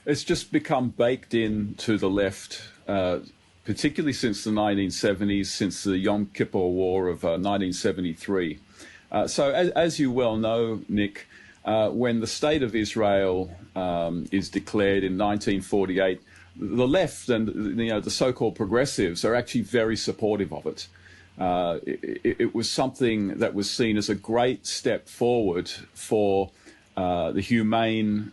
It's just become baked into the left, particularly since the 1970s, since the Yom Kippur War of 1973. So as you well know, Nick, when the State of Israel is declared in 1948, the left and the so-called progressives are actually very supportive of it. It was something that was seen as a great step forward for the humane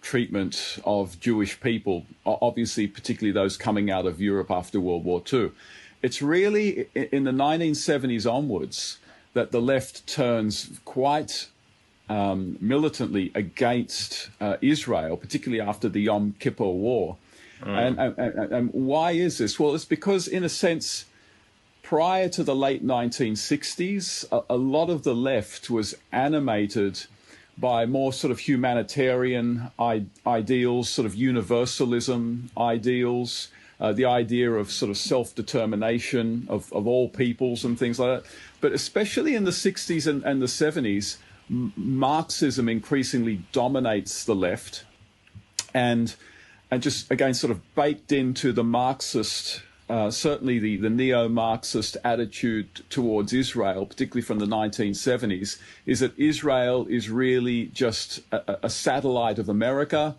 treatment of Jewish people, obviously particularly those coming out of Europe after World War II. It's really in the 1970s onwards that the left turns quite militantly against Israel, particularly after the Yom Kippur War. And why is this? Well, it's because, in a sense, prior to the late 1960s, a lot of the left was animated by more sort of humanitarian ideals, sort of universalism ideals, the idea of sort of self-determination of all peoples and things like that. But especially in the 60s and the 70s, Marxism increasingly dominates the left, and just, again, sort of baked into the Marxist, certainly the neo-Marxist attitude towards Israel, particularly from the 1970s, is that Israel is really just a satellite of America,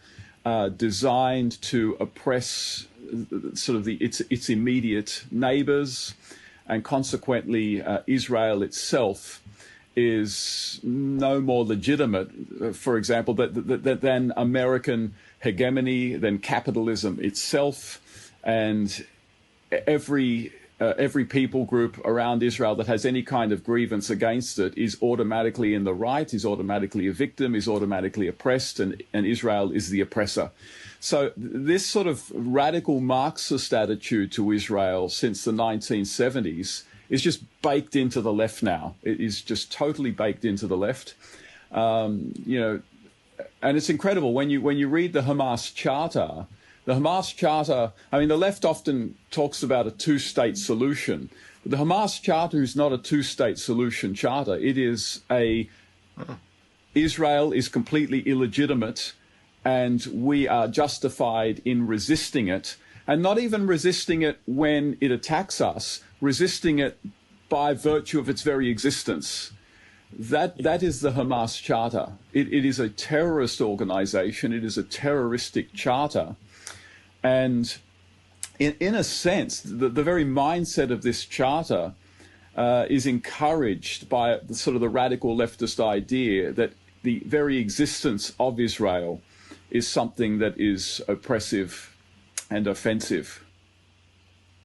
designed to oppress sort of its immediate neighbors, and consequently Israel itself is no more legitimate, for example, than American hegemony, than capitalism itself, and every people group around Israel that has any kind of grievance against it is automatically in the right, is automatically a victim, is automatically oppressed, and Israel is the oppressor. So this sort of radical Marxist attitude to Israel since the 1970s is just baked into the left now. It is just totally baked into the left. And it's incredible when you read the Hamas Charter. The Hamas Charter, I mean, the left often talks about a two-state solution. But the Hamas Charter is not a two-state solution charter. It is Israel is completely illegitimate, and we are justified in resisting it, and not even resisting it when it attacks us, resisting it by virtue of its very existence. That is the Hamas Charter. It is a terrorist organization. It is a terroristic charter. And in a sense, the very mindset of this charter is encouraged by the radical leftist idea that the very existence of Israel is something that is oppressive and offensive.